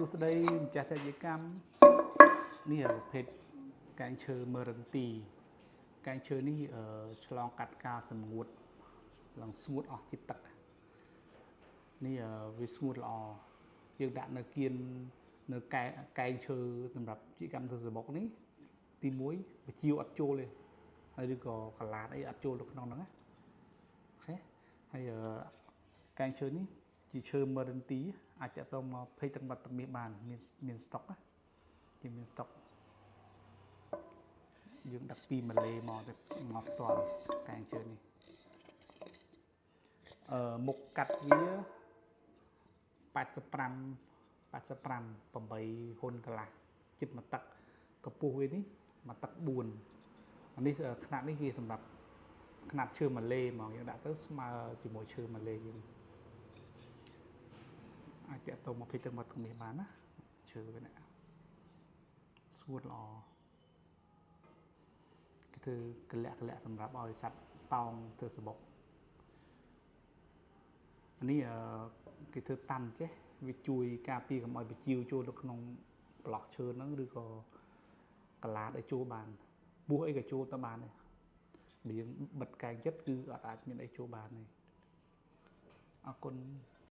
សួស្តីម្ចាស់តែជាកម្មនេះប្រភេទកែងឈើមរន្ទីកែងឈើនេះឆ្លងកាត់ការសម្ងួតឡើងស្ងួតអស់ជាតិទឹកនេះវាស្ងួតល្អយើងដាក់នៅគៀននៅកែងឈើសម្រាប់ជាកម្មធ្វើសបុកនេះទី1បជាវអត់ចូលទេហើយឬក៏កលាតអីអត់ចូលទៅក្នុងហ្នឹងណាអូខេហើយកែងឈើនេះជាឈើមរន្ទីអាចតទៅមកភ័យទឹកបាត់ទឹកមាសបានមានស្តុកណាគេមានស្តុកយើងដាក់ពីម៉ាឡេមកទៅមកផ្ទាល់កែងឈើនេះមុខកាត់វា85 8ហ៊ុនកន្លះចិត្តមួយទឹកកម្ពស់វានេះមួយទឹក4អានេះຂະຫນាត់នេះវាសម្រាប់ຂະຫນាត់ឈើម៉ាឡេហ្មងយើងដាក់ទៅស្មើជាមួយឈើម៉ាឡេយើងអាចតទៅមកភេទទឹកមកទឹកមាសបានណាឈើវានេះស្ងួតល្អគេធ្វើកលាក់សម្រាប់ឲ្យសត្វតោងធ្វើសបុកនេះគេធ្វើតាន់ចេះវាជួយការពារកុំឲ្យបជាវចូលទៅក្នុងប្លោះឈើហ្នឹងឬក៏កលាតឲ្យចូលបានពស់អីក៏ចូលទៅបានដែរបើយើងបិទកែងចិត្តគឺអត់អាចមានអីចូលបានទេអរគុណ